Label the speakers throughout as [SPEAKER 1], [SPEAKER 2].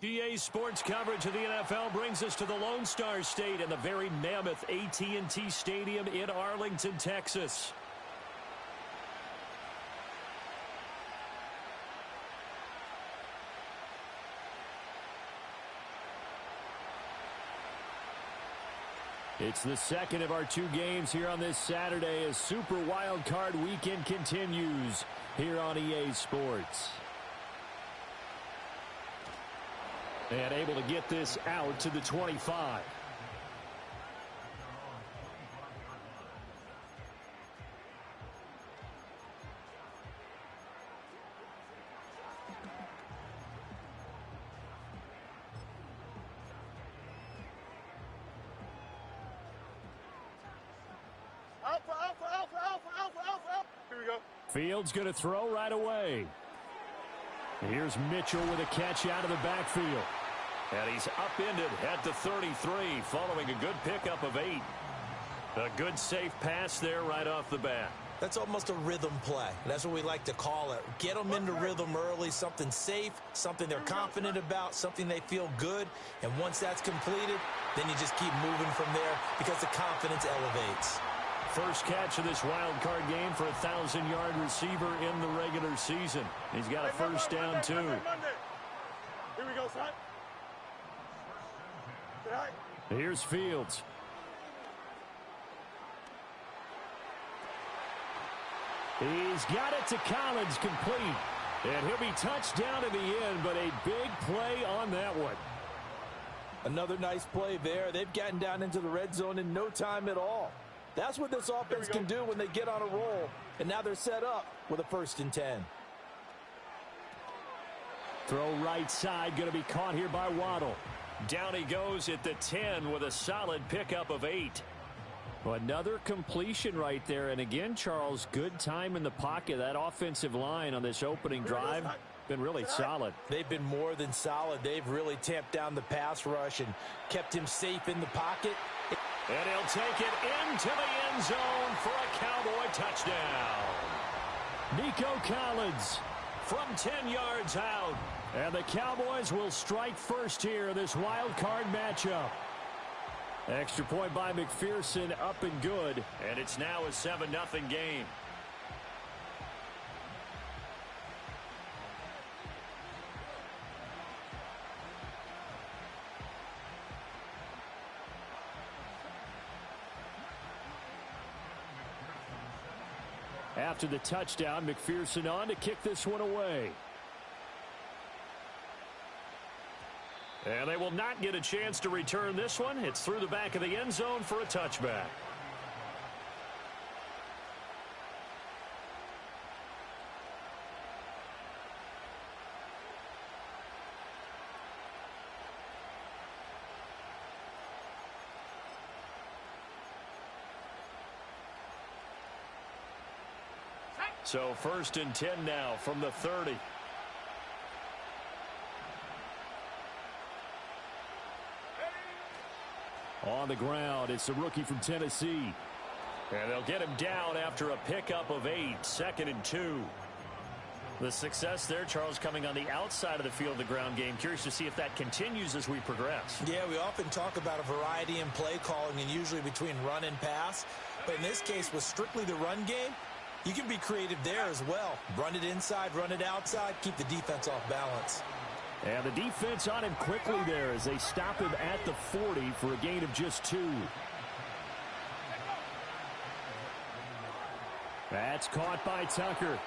[SPEAKER 1] EA Sports coverage of the NFL brings us to the Lone Star State and the very mammoth AT&T Stadium in Arlington, Texas. It's the second of our two games here on this Saturday as Super Wild Card Weekend continues here on EA Sports. And able to get this out to the 25.
[SPEAKER 2] Here we go.
[SPEAKER 1] Fields going to throw right away. Here's Mitchell with a catch out of the backfield. And he's upended at the 33 following a good pickup of 8. A good safe pass there right off the bat.
[SPEAKER 3] That's almost a rhythm play. That's what we like to call it. Get them into rhythm early, something safe, something they're confident about, something they feel good. And once that's completed, then you just keep moving from there because the confidence elevates.
[SPEAKER 1] First catch of this wild card game for a 1,000-yard receiver in the regular season. He's got a first down, too.
[SPEAKER 2] Here we go, son.
[SPEAKER 1] Here's Fields. He's got it to Collins, complete. And he'll be touched down in the end, but a big play on that one.
[SPEAKER 4] Another nice play there. They've gotten down into the red zone in no time at all. That's what this offense can do when they get on a roll. And now they're set up with a 1st and 10.
[SPEAKER 1] Throw right side, going to be caught here by Waddle. Down he goes at the 10 with a solid pickup of 8. Another completion right there. And again, Charles, good time in the pocket. That offensive line on this opening drive been really solid.
[SPEAKER 4] They've been more than solid. They've really tamped down the pass rush and kept him safe in the pocket.
[SPEAKER 1] And he'll take it into the end zone for a Cowboy touchdown. Nico Collins from 10 yards out. And the Cowboys will strike first here in this wild card matchup. Extra point by McPherson, up and good. And it's now a 7-0 game. After the touchdown, McPherson on to kick this one away. And they will not get a chance to return this one. It's through the back of the end zone for a touchback. So 1st and 10 now from the 30. On the ground, it's the rookie from Tennessee. And they'll get him down after a pickup of 8, 2nd and 2. The success there, Charles, coming on the outside of the field, the ground game. Curious to see if that continues as we progress.
[SPEAKER 3] Yeah, we often talk about a variety in play calling and usually between run and pass. But in this case, with strictly the run game, you can be creative there as well. Run it inside, run it outside, keep the defense off balance.
[SPEAKER 1] And the defense on him quickly there as they stop him at the 40 for a gain of just 2. That's caught by Tucker.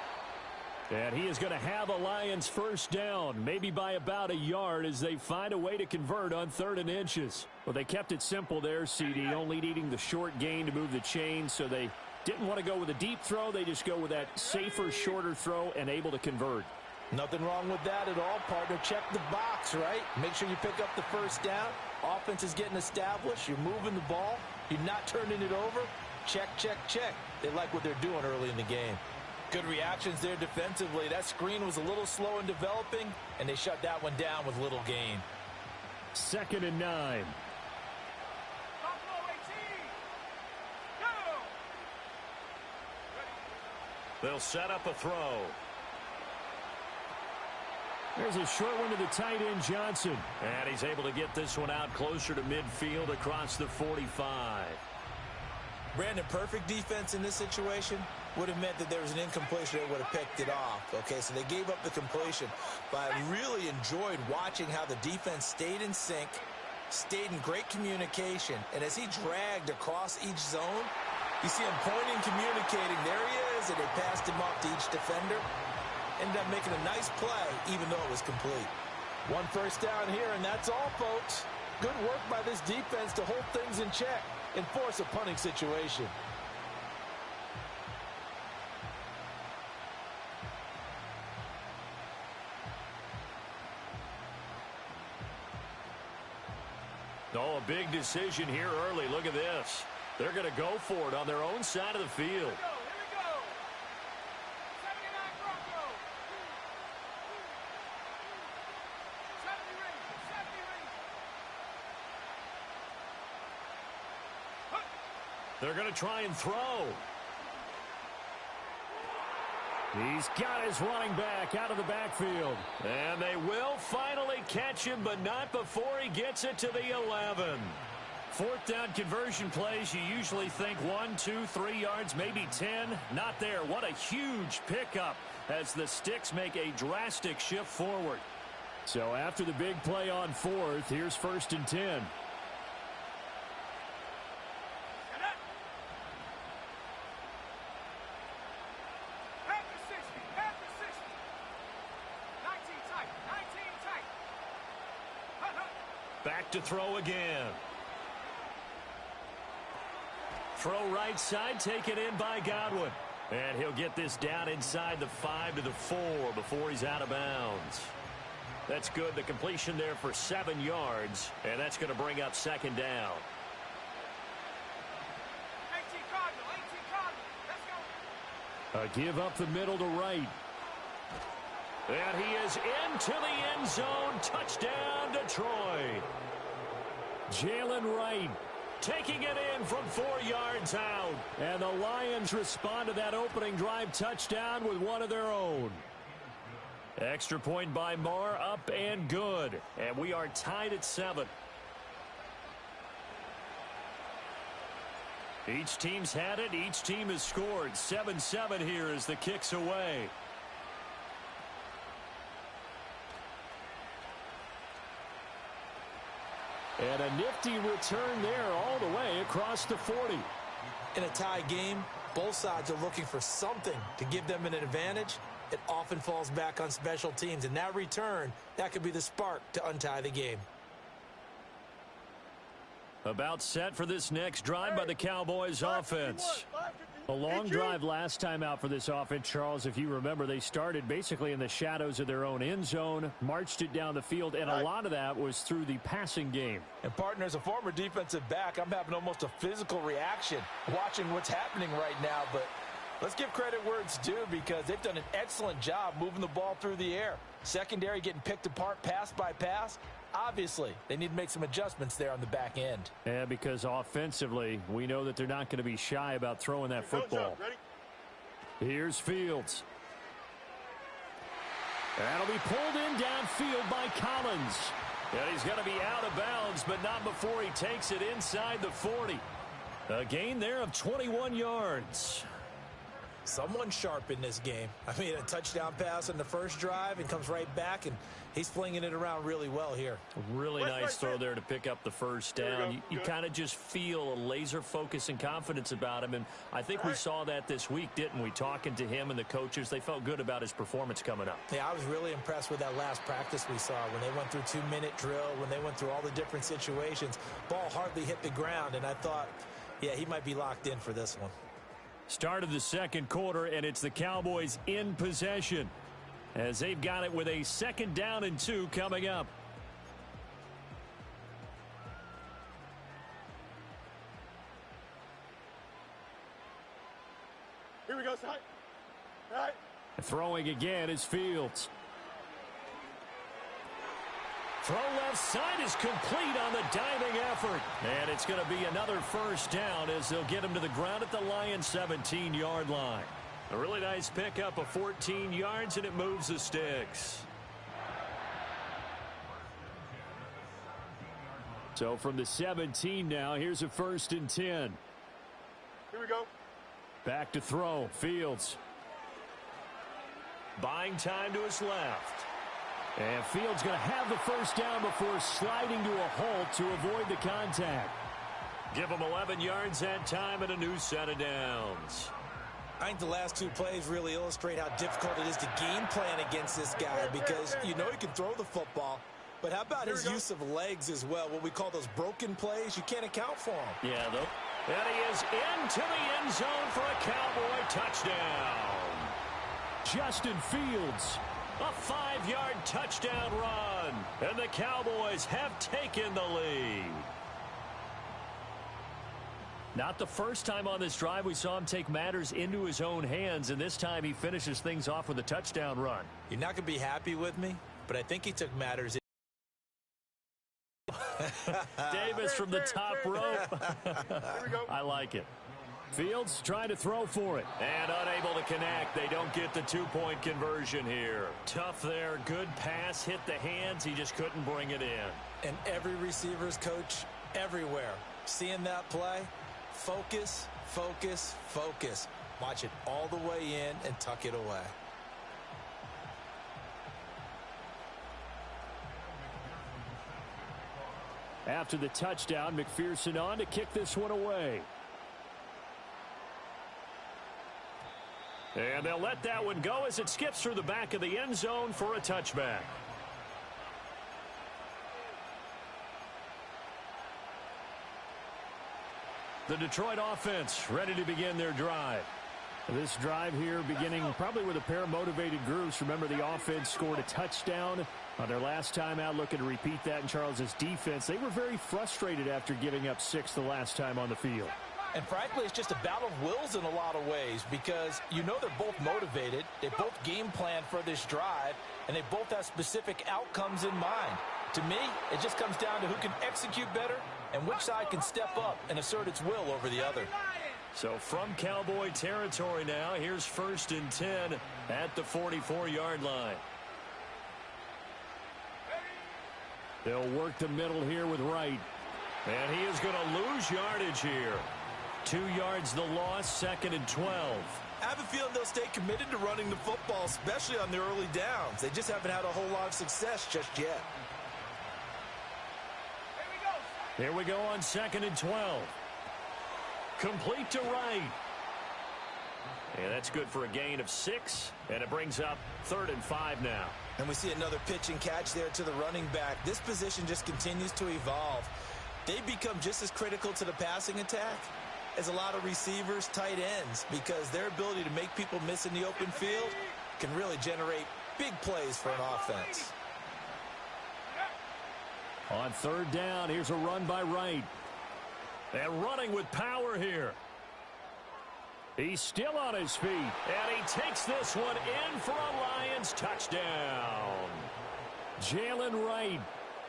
[SPEAKER 1] And he is going to have a Lions first down, maybe by about a yard as they find a way to convert on 3rd and inches. Well, they kept it simple there, CD, only needing the short gain to move the chain, so they didn't want to go with a deep throw. They just go with that safer, shorter throw and able to convert.
[SPEAKER 4] Nothing wrong with that at all, partner. Check the box, right? Make sure you pick up the first down. Offense is getting established. You're moving the ball. You're not turning it over. Check, check, check. They like what they're doing early in the game. Good reactions there defensively. That screen was a little slow in developing, and they shut that one down with little gain.
[SPEAKER 1] 2nd and 9. They'll set up a throw. There's a short one to the tight end, Johnson. And he's able to get this one out closer to midfield across the 45.
[SPEAKER 3] Brandon, perfect defense in this situation would have meant that there was an incompletion that would have picked it off. Okay, so they gave up the completion. But I really enjoyed watching how the defense stayed in sync, stayed in great communication. And as he dragged across each zone, you see him pointing, communicating. There he is, and they passed him off to each defender. Ended up making a nice play, even though it was complete.
[SPEAKER 4] One first down here, and that's all, folks. Good work by this defense to hold things in check and force a punting situation.
[SPEAKER 1] Oh, a big decision here early. Look at this. They're going to go for it on their own side of the field.
[SPEAKER 2] Here we go. 79 Broncos. 70 Rangers. 70 Rangers.
[SPEAKER 1] They're going to try and throw. He's got his running back out of the backfield. And they will finally catch him, but not before he gets it to the 11. Fourth down conversion plays, you usually think 1, 2, 3 yards, maybe 10. Not there. What a huge pickup as the Sticks make a drastic shift forward. So after the big play on fourth, here's 1st and 10. Back to throw again. Throw right side, taken in by Godwin. And he'll get this down inside the 5 to the 4 before he's out of bounds. That's good. The completion there for 7 yards. And that's going to bring up 2nd down.
[SPEAKER 2] 18 Cardinal. Let's
[SPEAKER 1] A
[SPEAKER 2] go.
[SPEAKER 1] give up the middle to right. And he is into the end zone. Touchdown, Detroit. Jalen Wright taking it in from 4 yards out. And the Lions respond to that opening drive touchdown with one of their own. Extra point by Marr, up and good. And we are tied at 7. Each team's had it. Each team has scored. 7-7 here as the kick's away. And a nifty return there all the way across the 40.
[SPEAKER 3] In a tie game, both sides are looking for something to give them an advantage. It often falls back on special teams. And that return, that could be the spark to untie the game.
[SPEAKER 1] About set for this next drive by the Cowboys offense. A long drive last time out for this offense, Charles. If you remember, they started basically in the shadows of their own end zone, marched it down the field, and a lot of that was through the passing game.
[SPEAKER 4] And partner, as a former defensive back, I'm having almost a physical reaction watching what's happening right now. But let's give credit where it's due because they've done an excellent job moving the ball through the air. Secondary getting picked apart pass by pass. Obviously, they need to make some adjustments there on the back end.
[SPEAKER 1] Yeah, because offensively, we know that they're not going to be shy about throwing that football. Here's Fields. That'll be pulled in downfield by Collins. And he's going to be out of bounds, but not before he takes it inside the 40. A gain there of 21 yards.
[SPEAKER 3] Someone sharp in this game. I mean, a touchdown pass on the first drive and comes right back, and he's flinging it around really well here.
[SPEAKER 1] Really nice throw there to pick up the first down. You kind of just feel a laser focus and confidence about him, and I think we saw that this week, didn't we? Talking to him and the coaches, they felt good about his performance coming up.
[SPEAKER 3] Yeah, I was really impressed with that last practice we saw when they went through 2-minute drill, when they went through all the different situations. Ball hardly hit the ground, and I thought, yeah, he might be locked in for this one.
[SPEAKER 1] Start of the second quarter, and it's the Cowboys in possession as they've got it with a 2nd down and 2 coming up.
[SPEAKER 2] Here we go, son. All right.
[SPEAKER 1] Throwing again is Fields. Throw left side is complete on the diving effort. And it's going to be another first down as they'll get him to the ground at the Lions' 17-yard line. A really nice pickup of 14 yards, and it moves the Sticks. So from the 17 now, here's a 1st and 10.
[SPEAKER 2] Here we go.
[SPEAKER 1] Back to throw. Fields. Buying time to his left. And Fields going to have the 1st down before sliding to a halt to avoid the contact. Give him 11 yards that time and a new set of downs.
[SPEAKER 3] I think the last 2 plays really illustrate how difficult it is to game plan against this guy because you know he can throw the football. But how about his use of legs as well? What we call those broken plays, you can't account for him.
[SPEAKER 1] Yeah, though. And he is into the end zone for a Cowboy touchdown. Justin Fields, a 5-yard touchdown run. And the Cowboys have taken the lead. Not the first time on this drive we saw him take matters into his own hands, and this time he finishes things off with a touchdown run.
[SPEAKER 3] You're not going to be happy with me, but I think he took matters.
[SPEAKER 1] Davis from the top rope. I like it. Fields trying to throw for it. And unable to connect. They don't get the 2-point conversion here. Tough there. Good pass. Hit the hands. He just couldn't bring it in.
[SPEAKER 3] And every receiver's coach everywhere. Seeing that play, focus, focus, focus. Watch it all the way in and tuck it away.
[SPEAKER 1] After the touchdown, McPherson on to kick this one away. And they'll let that one go as it skips through the back of the end zone for a touchback. The Detroit offense ready to begin their drive. This drive here beginning probably with a pair of motivated groups. Remember, the offense scored a touchdown on their last time out, looking to repeat that in Charles' defense. They were very frustrated after giving up 6 the last time on the field.
[SPEAKER 4] And frankly, it's just a battle of wills in a lot of ways because you know they're both motivated. They both game plan for this drive, and they both have specific outcomes in mind. To me, it just comes down to who can execute better and which side can step up and assert its will over the other.
[SPEAKER 1] So from Cowboy territory now, here's 1st and 10 at the 44-yard line. They'll work the middle here with Wright. And he is going to lose yardage here. 2 yards the loss, 2nd and 12.
[SPEAKER 3] I have a feeling they'll stay committed to running the football, especially on the early downs. They just haven't had a whole lot of success just yet.
[SPEAKER 1] Here we go on 2nd and 12. Complete to Wright. And that's good for a gain of 6. And it brings up 3rd and 5 now.
[SPEAKER 3] And we see another pitch and catch there to the running back. This position just continues to evolve. They become just as critical to the passing attack as a lot of receivers, tight ends, because their ability to make people miss in the open field can really generate big plays for an offense.
[SPEAKER 1] On 3rd down, here's a run by Wright. And running with power here. He's still on his feet. And he takes this one in for a Lions touchdown. Jalen Wright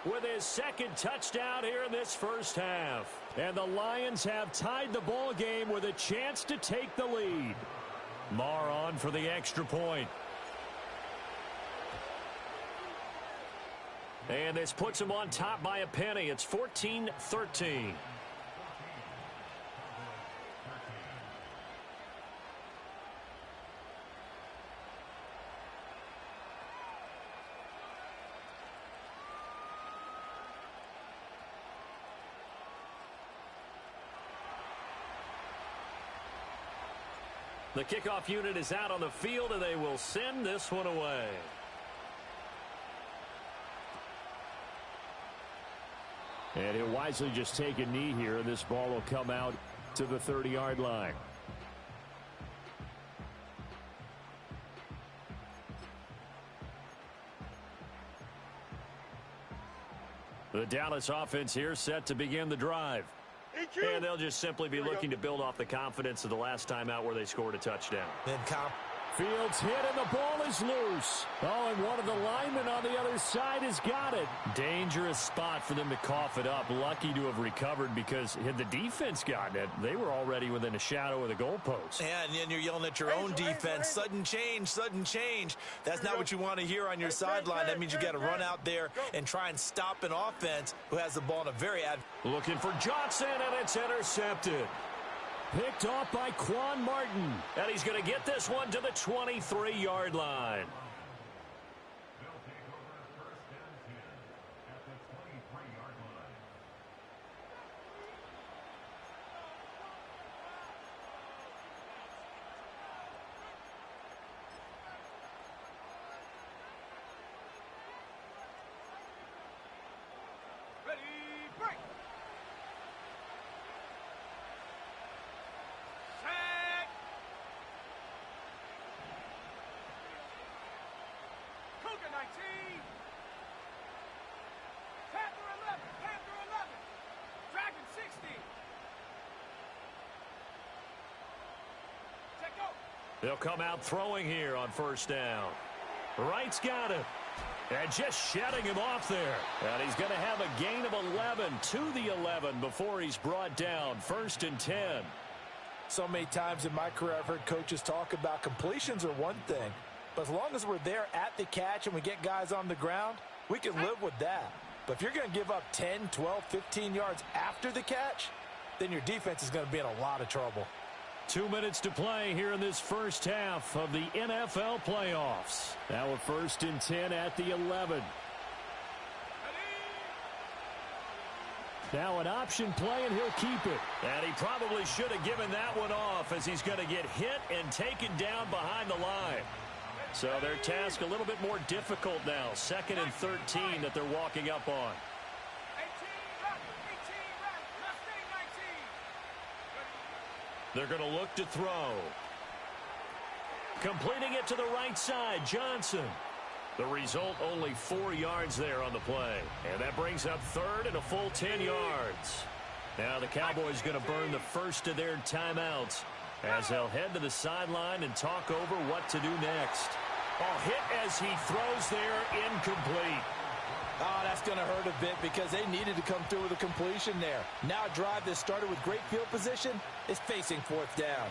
[SPEAKER 1] with his 2nd touchdown here in this first half. And the Lions have tied the ball game with a chance to take the lead. Marr on for the extra point. And this puts them on top by a penny. It's 14-13. The kickoff unit is out on the field, and they will send this one away. And he'll wisely just take a knee here, and this ball will come out to the 30-yard line. The Dallas offense here set to begin the drive. And they'll just simply be looking to build off the confidence of the last time out where they scored a touchdown.
[SPEAKER 3] Then
[SPEAKER 1] Fields hit, and the ball is loose. Oh, and one of the linemen on the other side has got it. Dangerous spot for them to cough it up. Lucky to have recovered, because had the defense gotten it, they were already within a shadow of the goalpost.
[SPEAKER 3] Yeah, and then you're yelling at your own defense. Sudden change, sudden change. That's not what you want to hear on your sideline. That means you got to run out there and try and stop an offense who has the ball in a very
[SPEAKER 1] Looking for Johnson, and it's intercepted. Picked off by Quan Martin. And he's going to get this one to the 23-yard line. They'll come out throwing here on first down. Wright's got it. And just shedding him off there. And he's going to have a gain of 11 to the 11 before he's brought down. 1st and 10.
[SPEAKER 4] So many times in my career I've heard coaches talk about completions are one thing. But as long as we're there at the catch and we get guys on the ground, we can live with that. But if you're going to give up 10, 12, 15 yards after the catch, then your defense is going to be in a lot of trouble.
[SPEAKER 1] 2 minutes to play here in this first half of the NFL playoffs. Now a 1st and 10 at the 11. Now an option play, and he'll keep it. And he probably should have given that one off, as he's going to get hit and taken down behind the line. So their task a little bit more difficult now. 2nd and 13 that they're walking up on. They're going to look to throw. Completing it to the right side, Johnson. The result, only 4 yards there on the play. And that brings up 3rd and a full 10 yards. Now the Cowboys going to burn the first of their timeouts as they'll head to the sideline and talk over what to do next. Oh, hit as he throws there, incomplete.
[SPEAKER 4] Oh, that's going to hurt a bit, because they needed to come through with a completion there. Now a drive that started with great field position is facing 4th down.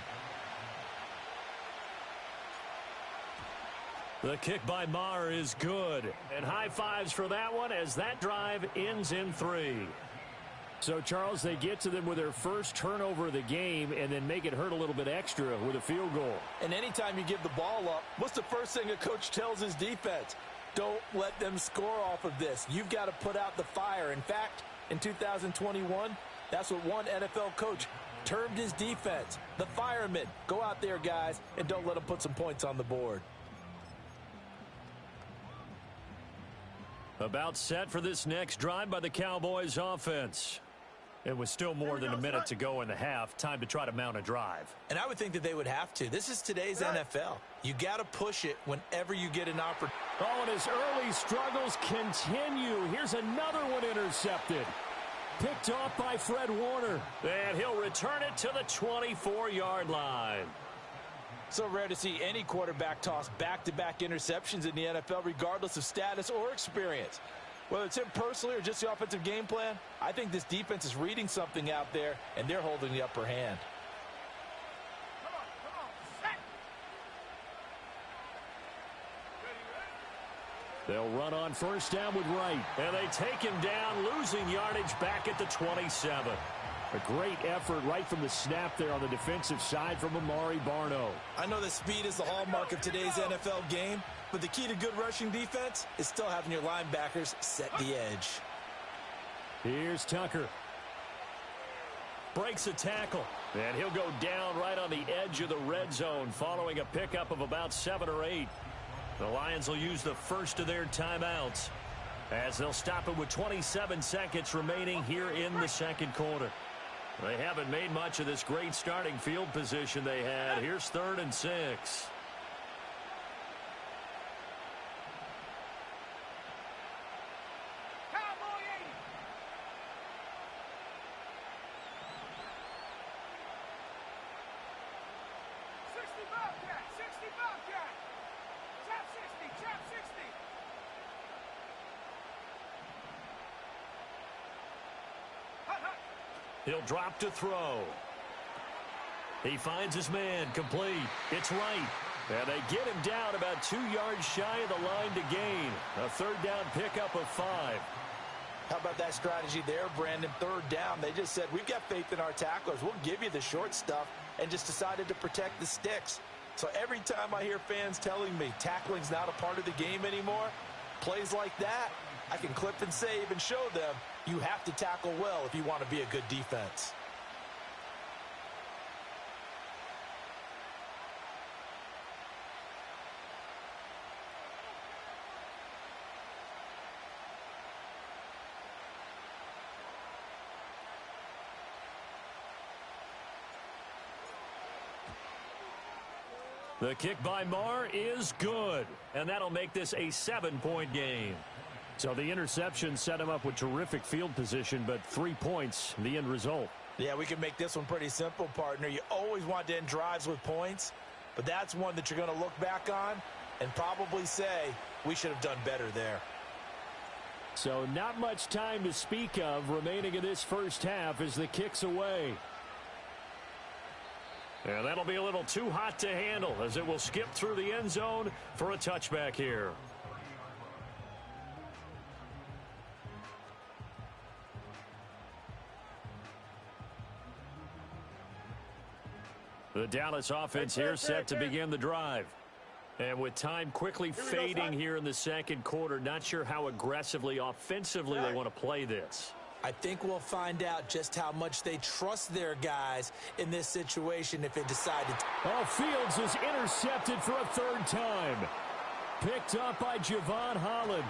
[SPEAKER 1] The kick by Maher is good. And high fives for that one, as that drive ends in 3. So, Charles, they get to them with their first turnover of the game and then make it hurt a little bit extra with a field goal.
[SPEAKER 4] And anytime you give the ball up, what's the first thing a coach tells his defense? Don't let them score off of this. You've got to put out the fire. In fact, in 2021, that's what one NFL coach termed his defense, the firemen. Go out there, guys, and don't let them put some points on the board.
[SPEAKER 1] About set for this next drive by the Cowboys offense. It was still more than a minute to go in the half. Time to try to mount a drive.
[SPEAKER 3] And I would think that they would have to. This is today's NFL. You got to push it whenever you get an opportunity.
[SPEAKER 1] Oh, and his early struggles continue. Here's another one intercepted. Picked off by Fred Warner. And he'll return it to the 24-yard line.
[SPEAKER 4] So rare to see any quarterback toss back-to-back interceptions in the NFL, regardless of status or experience. Whether it's him personally or just the offensive game plan, I think this defense is reading something out there, and they're holding the upper hand.
[SPEAKER 1] They'll run on first down with Wright. And they take him down, losing yardage back at the 27. A great effort right from the snap there on the defensive side from Amari Barno.
[SPEAKER 3] I know that speed is the hallmark of today's NFL game, but the key to good rushing defense is still having your linebackers set the edge.
[SPEAKER 1] Here's Tucker. Breaks a tackle. And he'll go down right on the edge of the red zone following a pickup of about 7 or 8. The Lions will use the first of their timeouts as they'll stop it with 27 seconds remaining here in the second quarter. They haven't made much of this great starting field position they had. Here's 3rd and 6. He'll drop to throw. He finds his man, complete. It's right. And they get him down about 2 yards shy of the line to gain. A third down pickup of 5.
[SPEAKER 4] How about that strategy there, Brandon? Third down, they just said, we've got faith in our tacklers. We'll give you the short stuff, and just decided to protect the sticks. So every time I hear fans telling me tackling's not a part of the game anymore, plays like that, I can clip and save and show them you have to tackle well if you want to be a good defense.
[SPEAKER 1] The kick by Marr is good, and that'll make this a 7-point game. So the interception set him up with terrific field position, but 3 points, the end result.
[SPEAKER 4] Yeah, we can make this one pretty simple, partner. You always want to end drives with points, but that's one that you're going to look back on and probably say, we should have done better there.
[SPEAKER 1] So not much time to speak of remaining in this first half as the kick's away. And that'll be a little too hot to handle as it will skip through the end zone for a touchback here. The Dallas offense here set to begin the drive. And with time quickly fading here in the second quarter, not sure how aggressively, offensively they want to play this.
[SPEAKER 3] I think we'll find out just how much they trust their guys in this situation if they decide to.
[SPEAKER 1] Oh, Fields is intercepted for a third time. Picked up by Javon Holland.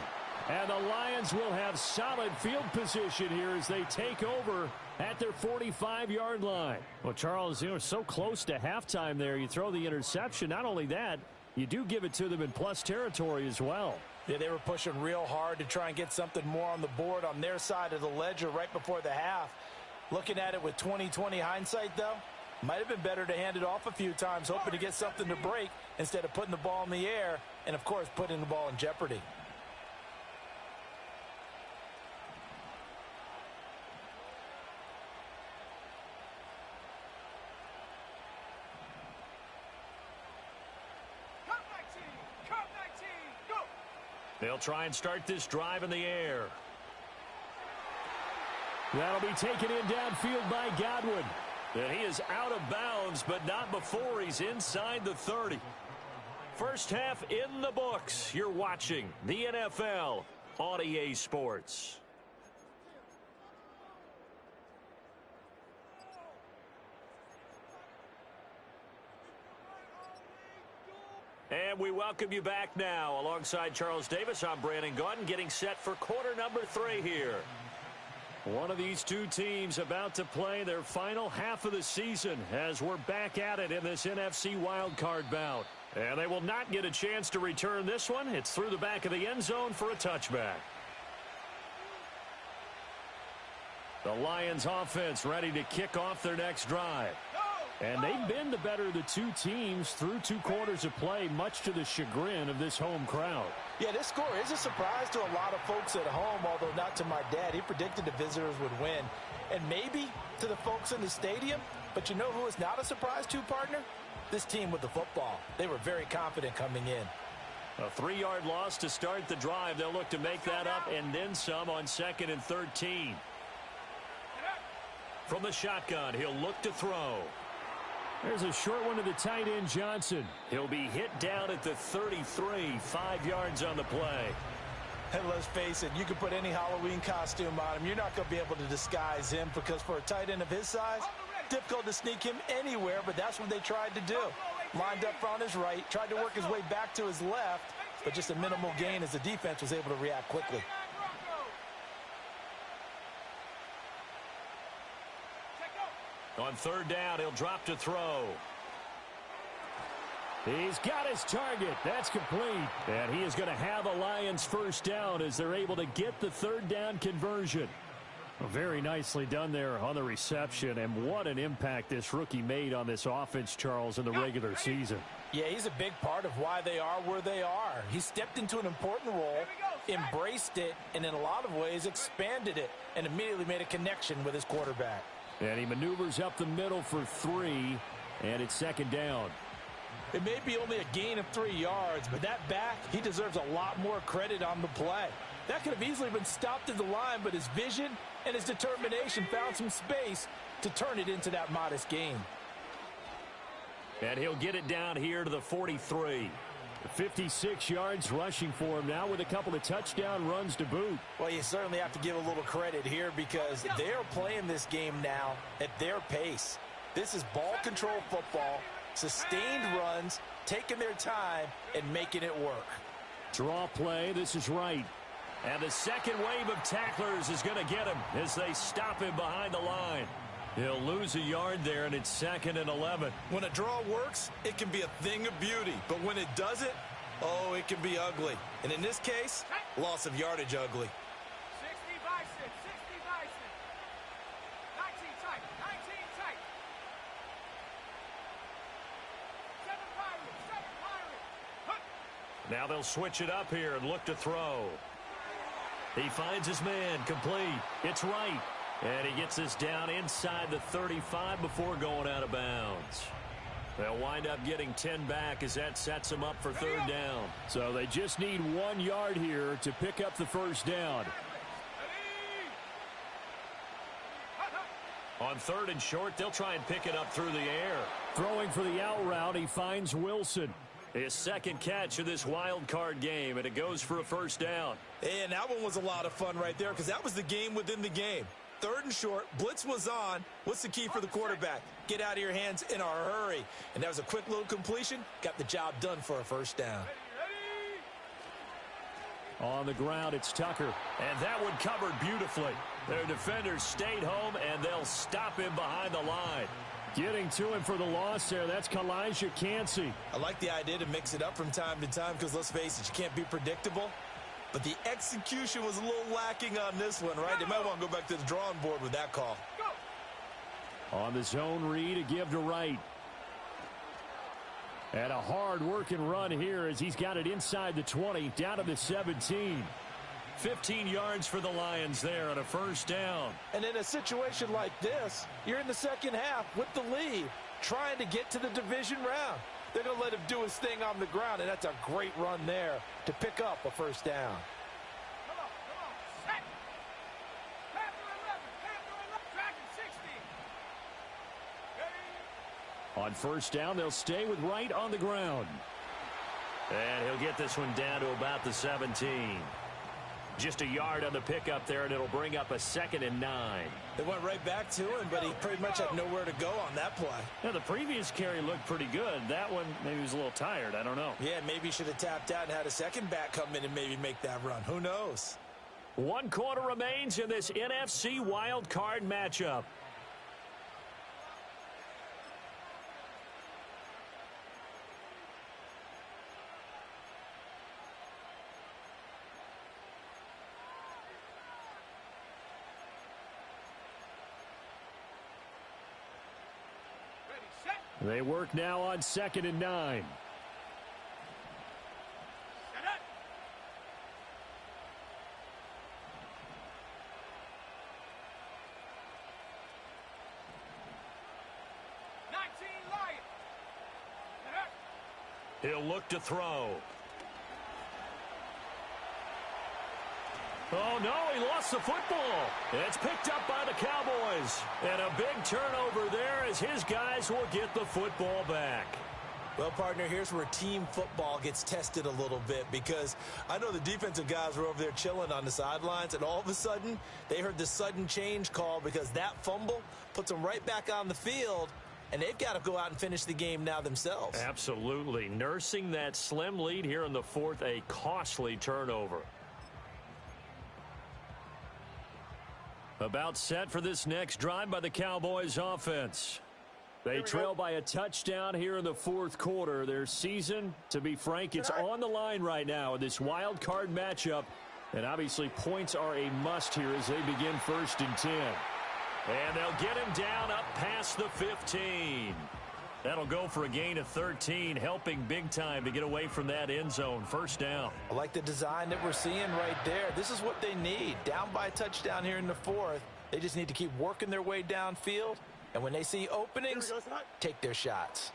[SPEAKER 1] And the Lions will have solid field position here as they take over at their 45-yard line. Well, Charles, you know, so close to halftime there. You throw the interception. Not only that, you do give it to them in plus territory as well.
[SPEAKER 4] Yeah, they were pushing real hard to try and get something more on the board on their side of the ledger right before the half. Looking at it with 20/20 hindsight, though, might have been better to hand it off a few times, hoping to get something to break instead of putting the ball in the air and, of course, putting the ball in jeopardy.
[SPEAKER 1] They'll try and start this drive in the air. That'll be taken in downfield by Godwin. And he is out of bounds, but not before he's inside the 30. First half in the books. You're watching the NFL on EA Sports. And we welcome you back now. Alongside Charles Davis, I'm Brandon Gaudin, getting set for quarter number 3 here. One of these two teams about to play their final half of the season as we're back at it in this NFC wildcard bout. And they will not get a chance to return this one. It's through the back of the end zone for a touchback. The Lions offense ready to kick off their next drive. And they've been the better of the two teams through 2 quarters of play, much to the chagrin of this home crowd.
[SPEAKER 4] Yeah, this score is a surprise to a lot of folks at home, although not to my dad. He predicted the visitors would win. And maybe to the folks in the stadium. But you know who is not a surprise to, partner? This team with the football. They were very confident coming in.
[SPEAKER 1] A 3-yard loss to start the drive. They'll look to make that up and then some on 2nd and 13. From the shotgun, he'll look to throw. There's a short one to the tight end, Johnson. He'll be hit down at the 33, 5 yards on the play.
[SPEAKER 4] And let's face it, you can put any Halloween costume on him. You're not going to be able to disguise him because for a tight end of his size, difficult to sneak him anywhere, but that's what they tried to do. Lined up on his right, tried to work his way back to his left, but just a minimal gain as the defense was able to react quickly.
[SPEAKER 1] On 3rd down, he'll drop to throw. He's got his target. That's complete. And he is going to have a Lions first down as they're able to get the 3rd down conversion. Well, very nicely done there on the reception. And what an impact this rookie made on this offense, Charles, in the regular season.
[SPEAKER 4] Yeah, he's a big part of why they are where they are. He stepped into an important role, embraced it, and in a lot of ways expanded it, and immediately made a connection with his quarterback.
[SPEAKER 1] And he maneuvers up the middle for 3, and it's second down.
[SPEAKER 4] It may be only a gain of 3 yards, but that back, he deserves a lot more credit on the play. That could have easily been stopped at the line, but his vision and his determination found some space to turn it into that modest gain.
[SPEAKER 1] And he'll get it down here to the 43. 56 yards rushing for him now with a couple of touchdown runs to boot.
[SPEAKER 4] Well, you certainly have to give a little credit here because they're playing this game now at their pace. This is ball control football, sustained runs, taking their time, and making it work.
[SPEAKER 1] Draw play. This is right. And the second wave of tacklers is going to get him as they stop him behind the line. He'll lose a yard there, and it's 2nd and 11.
[SPEAKER 3] When a draw works, it can be a thing of beauty. But when it doesn't, oh, it can be ugly. And in this case, loss of yardage ugly.
[SPEAKER 2] 60 bison, 60 bison. 19 tight, 19 tight. 7 pirates, 7 pirates.
[SPEAKER 1] Now they'll switch it up here and look to throw. He finds his man, complete. It's right. And he gets this down inside the 35 before going out of bounds. They'll wind up getting 10 back as that sets them up for 3rd down. So they just need 1 yard here to pick up the first down. On 3rd and short, they'll try and pick it up through the air. Throwing for the out route, he finds Wilson. His second catch of this wild card game, and it goes for a first down.
[SPEAKER 3] And that one was a lot of fun right there because that was the game within the game. 3rd and short, blitz was on. What's the key for the quarterback? Get out of your hands in a hurry. And that was a quick little completion. Got the job done for a first down.
[SPEAKER 1] On the ground, it's Tucker. And that one covered beautifully. Their defenders stayed home, and they'll stop him behind the line. Getting to him for the loss there, that's Kalijah Cansey.
[SPEAKER 3] I like the idea to mix it up from time to time because, let's face it, you can't be predictable. But the execution was a little lacking on this one, right? They might want to go back to the drawing board with that call.
[SPEAKER 1] On the zone read, a give to Wright. And a hard-working run here as he's got it inside the 20, down to the 17. 15 yards for the Lions there on a first down.
[SPEAKER 4] And in a situation like this, you're in the second half with the lead, trying to get to the division round. They're going to let him do his thing on the ground, and that's a great run there to pick up a first down.
[SPEAKER 2] Come on, set. Panther 11, Dragon 60.
[SPEAKER 1] On first down, they'll stay with Wright on the ground. And he'll get this one down to about the 17. Just a yard on the pickup there, and it'll bring up a 2nd and 9.
[SPEAKER 3] They went right back to him, but he pretty much had nowhere to go on that play.
[SPEAKER 1] Now, the previous carry looked pretty good. That one, maybe he was a little tired. I don't know.
[SPEAKER 3] Yeah, maybe he should have tapped out and had a second back come in and maybe make that run. Who knows?
[SPEAKER 1] 1 quarter remains in this NFC wild card matchup. They work now on 2nd and 9.
[SPEAKER 2] Set up. Lions.
[SPEAKER 1] He'll look to throw. Oh, no, he lost the football. It's picked up by the Cowboys. And a big turnover there as his guys will get the football back.
[SPEAKER 3] Well, partner, here's where team football gets tested a little bit because I know the defensive guys were over there chilling on the sidelines, and all of a sudden, they heard the sudden change call because that fumble puts them right back on the field, and they've got to go out and finish the game now themselves.
[SPEAKER 1] Absolutely. Nursing that slim lead here in the 4th, a costly turnover. About set for this next drive by the Cowboys offense. They trail by a touchdown here in the 4th quarter. Their season, to be frank, it's on the line right now in this wild card matchup. And obviously points are a must here as they begin 1st and 10. And they'll get him down up past the 15. That'll go for a gain of 13, helping big time to get away from that end zone. First down.
[SPEAKER 4] I like the design that we're seeing right there. This is what they need. Down by a touchdown here in the 4th. They just need to keep working their way downfield, and when they see openings, take their shots.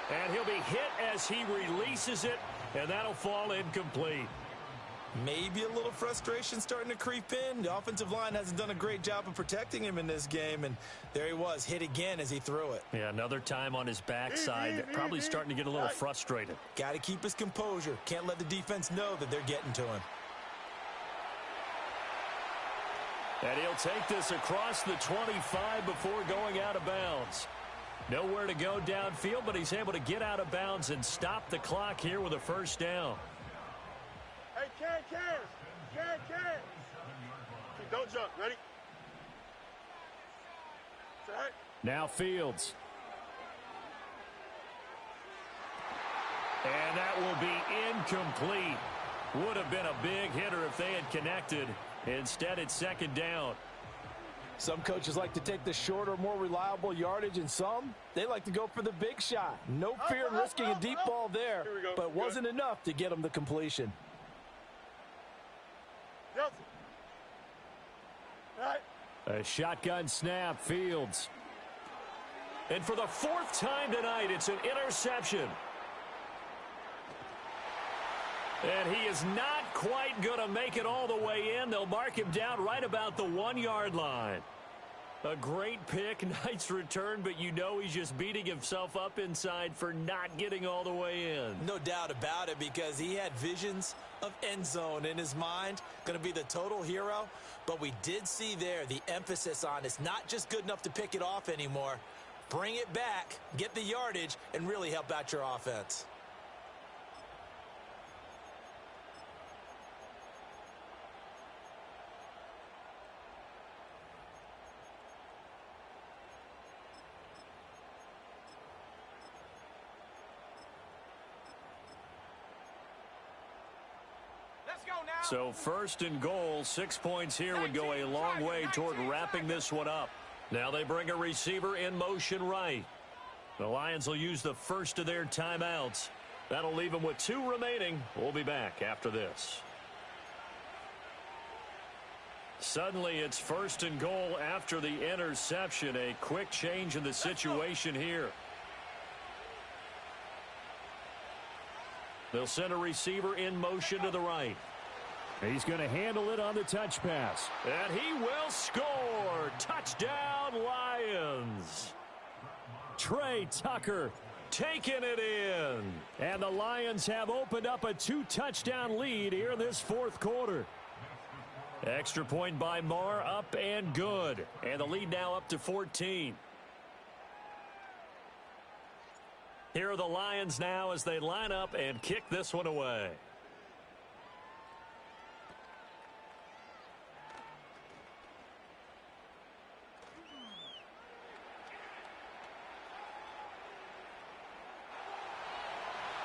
[SPEAKER 1] And he'll be hit as he releases it, and that'll fall incomplete.
[SPEAKER 3] Maybe a little frustration starting to creep in. The offensive line hasn't done a great job of protecting him in this game, and there he was, hit again as he threw it.
[SPEAKER 1] Yeah, another time on his backside, probably starting to get a little frustrated.
[SPEAKER 3] Got to keep his composure. Can't let the defense know that they're getting to him.
[SPEAKER 1] And he'll take this across the 25 before going out of bounds. Nowhere to go downfield, but he's able to get out of bounds and stop the clock here with a first down.
[SPEAKER 2] Hey, Ken. Don't jump. Ready? Set.
[SPEAKER 1] Now Fields. And that will be incomplete. Would have been a big hitter if they had connected. Instead, it's second down.
[SPEAKER 4] Some coaches like to take the shorter, more reliable yardage, and some, they like to go for the big shot. No fear in risking a deep ball there, but it wasn't enough to get them the completion.
[SPEAKER 1] A shotgun snap, Fields. And for the fourth time tonight, it's an interception. And he is not quite going to make it all the way in. They'll mark him down right about the 1-yard line. A great pick, nice return, but you know he's just beating himself up inside for not getting all the way in.
[SPEAKER 3] No doubt about it, because he had visions of end zone in his mind. Going to be the total hero. But we did see there the emphasis on it's not just good enough to pick it off anymore. Bring it back, get the yardage, and really help out your offense.
[SPEAKER 1] So first and goal, 6 points here would go a long way toward wrapping this one up. Now they bring a receiver in motion right. The Lions will use the first of their timeouts. That'll leave them with 2 remaining. We'll be back after this. Suddenly it's first and goal after the interception. A quick change in the situation here. They'll send a receiver in motion to the right. He's going to handle it on the touch pass. And he will score. Touchdown, Lions. Trey Tucker taking it in. And the Lions have opened up a 2-touchdown lead here in this fourth quarter. Extra point by Marr, up and good. And the lead now up to 14. Here are the Lions now as they line up and kick this one away.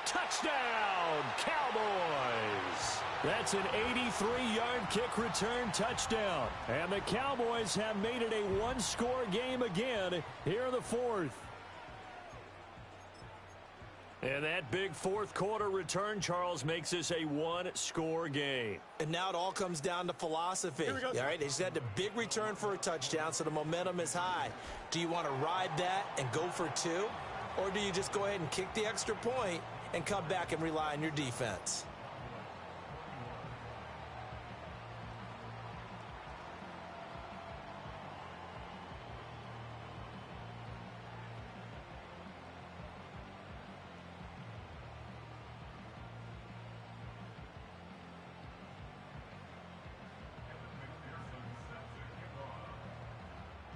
[SPEAKER 1] Touchdown, Cowboys. That's an 83-yard kick return touchdown. And the Cowboys have made it a one-score game again here in the fourth. And that big fourth quarter return, Charles, makes this a one-score game.
[SPEAKER 3] And now it all comes down to philosophy. All right, they just had the big return for a touchdown, so the momentum is high. Do you want to ride that and go for 2? Or do you just go ahead and kick the extra point and come back and rely on your defense?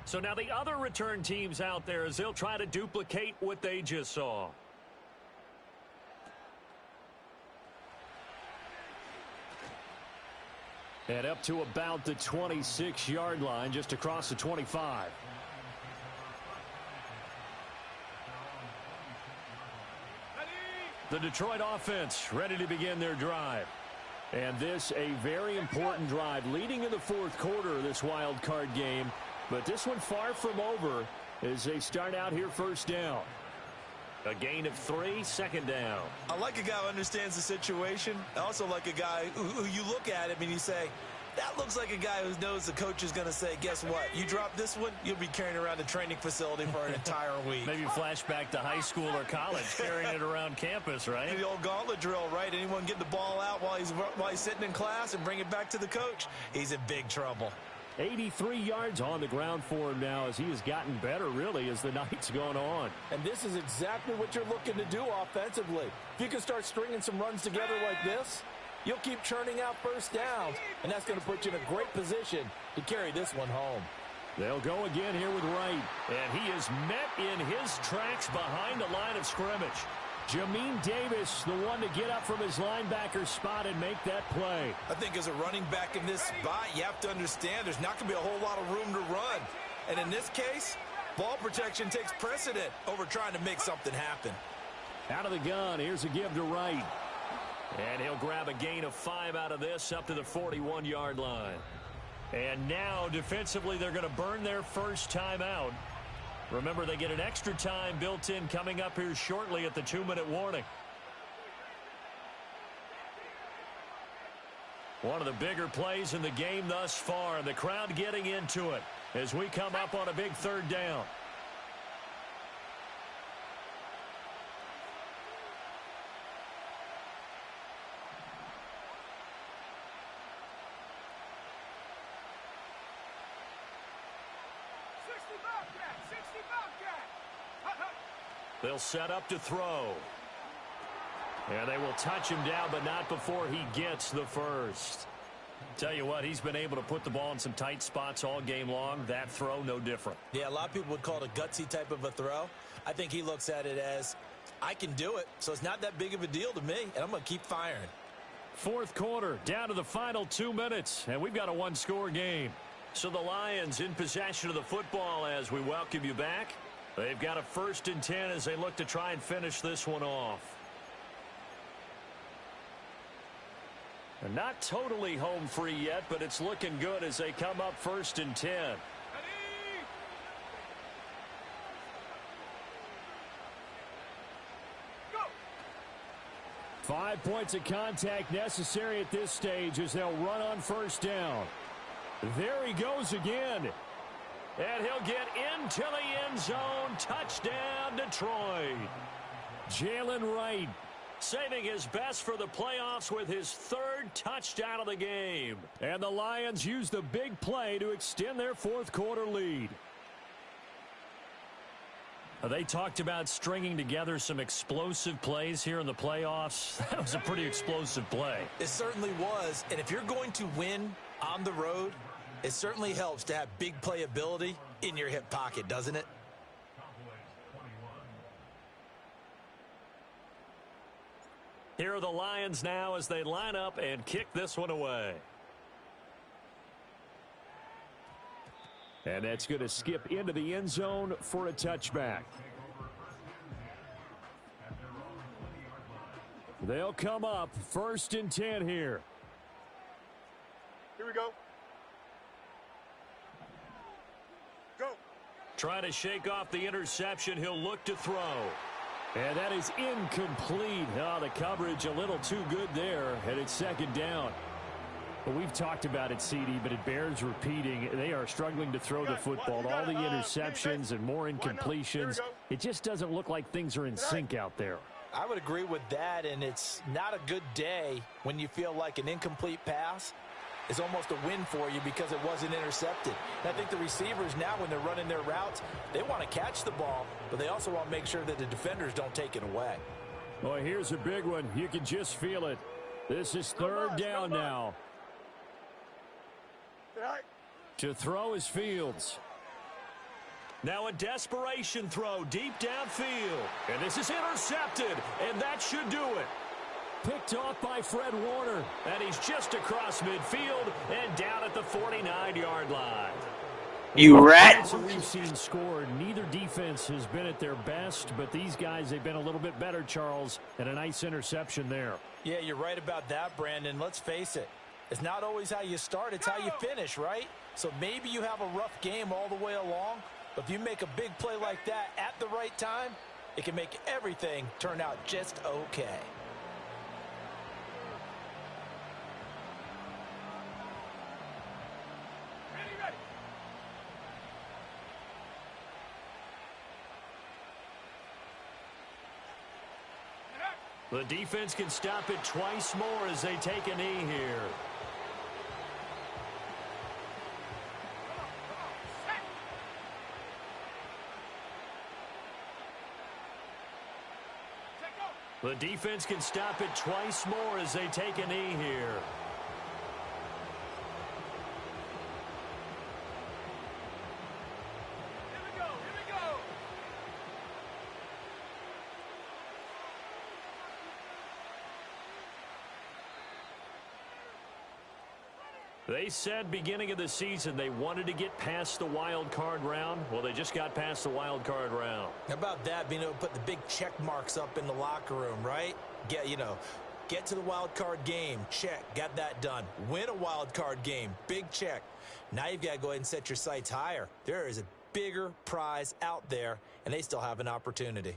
[SPEAKER 1] So now the other return teams out there as they'll try to duplicate what they just saw. And up to about the 26-yard line, just across the 25. The Detroit offense ready to begin their drive. And this a very important drive leading in the fourth quarter of this wild card game. But this one far from over as they start out here first down. A gain of 3, second down.
[SPEAKER 3] I like a guy who understands the situation. I also like a guy who you look at him and you say, That looks like a guy who knows the coach is going to say, guess what? You drop this one, you'll be carrying around the training facility for an entire week.
[SPEAKER 1] Maybe flashback to high school or college, carrying it around campus, right?
[SPEAKER 3] The old gauntlet drill, right? Anyone get the ball out while he's sitting in class and bring it back to the coach? He's in big trouble.
[SPEAKER 1] 83 yards on the ground for him now as he has gotten better, really, as the night's gone on.
[SPEAKER 4] And this is exactly what you're looking to do offensively. If you can start stringing some runs together like this, you'll keep churning out first downs, and that's going to put you in a great position to carry this one home.
[SPEAKER 1] They'll go again here with Wright, and he is met in his tracks behind the line of scrimmage. Jamin Davis, the one to get up from his linebacker spot and make that play.
[SPEAKER 3] I think as a running back in this spot, you have to understand there's not going to be a whole lot of room to run. And in this case, ball protection takes precedent over trying to make something happen.
[SPEAKER 1] Out of the gun, here's a give to Wright. And he'll grab a gain of 5 out of this up to the 41-yard line. And now, defensively, they're going to burn their first timeout. Remember, they get an extra time built in coming up here shortly at the 2-minute warning. One of the bigger plays in the game thus far, and the crowd getting into it as we come up on a big third down. They'll set up to throw. And they will touch him down, but not before he gets the first. Tell you what, he's been able to put the ball in some tight spots all game long. That throw, no different.
[SPEAKER 3] Yeah, a lot of people would call it a gutsy type of a throw. I think he looks at it as, I can do it, so it's not that big of a deal to me, and I'm going to keep firing.
[SPEAKER 1] Fourth quarter, down to the final 2 minutes, and we've got a one-score game. So the Lions in possession of the football as we welcome you back. They've got a 1st and 10 as they look to try and finish this one off. And not totally home free yet, but it's looking good as they come up 1st and 10. 5 points of contact necessary at this stage as they'll run on 1st down. There he goes again. And he'll get into the end zone. Touchdown, Detroit. Jalen Wright saving his best for the playoffs with his 3rd touchdown of the game. And the Lions use the big play to extend their 4th quarter lead. They talked about stringing together some explosive plays here in the playoffs. That was a pretty explosive play.
[SPEAKER 3] It certainly was. And if you're going to win on the road, it certainly helps to have big playability in your hip pocket, doesn't it?
[SPEAKER 1] Here are the Lions now as they line up and kick this one away. And that's going to skip into the end zone for a touchback. They'll come up 1st and 10 here.
[SPEAKER 2] Here we go. Go.
[SPEAKER 1] Trying to shake off the interception. He'll look to throw. And that is incomplete. Oh, the coverage a little too good there, and it's 2nd down. Well, we've talked about it, CD, but it bears repeating. They are struggling to throw the football. All the interceptions and more incompletions. It just doesn't look like things are in sync out there.
[SPEAKER 4] I would agree with that, and it's not a good day when you feel like an incomplete pass is almost a win for you because it wasn't intercepted. And I think the receivers now, when they're running their routes, they want to catch the ball, but they also want to make sure that the defenders don't take it away.
[SPEAKER 1] Well, here's a big one. You can just feel it. This is 3rd down now. To throw is Fields. Now a desperation throw deep downfield. And this is intercepted, and that should do it. Picked off by Fred Warner, and he's just across midfield and down at the 49-yard line.
[SPEAKER 5] You rat!
[SPEAKER 1] We've seen scored. Neither defense has been at their best, but these guys, they've been a little bit better, Charles, and a nice interception there.
[SPEAKER 4] Yeah, you're right about that, Brandon. Let's face it. It's not always how you start, it's how you finish, right? So maybe you have a rough game all the way along, but if you make a big play like that at the right time, it can make everything turn out just okay.
[SPEAKER 1] The defense can stop it twice more as they take a knee here. The defense can stop it twice more as they take a knee here. They said beginning of the season they wanted to get past the wild card round. Well, they just got past the wild card round.
[SPEAKER 3] How about that, being able to put the big check marks up in the locker room, right? Get to the wild card game, check, got that done. Win a wild card game, big check. Now you've got to go ahead and set your sights higher. There is a bigger prize out there, and they still have an opportunity.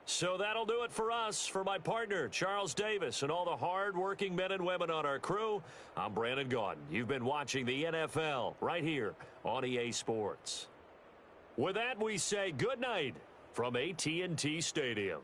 [SPEAKER 1] So that'll do it for us. For my partner, Charles Davis, and all the hard-working men and women on our crew, I'm Brandon Gaudin. You've been watching the NFL right here on EA Sports. With that, we say good night from AT&T Stadium.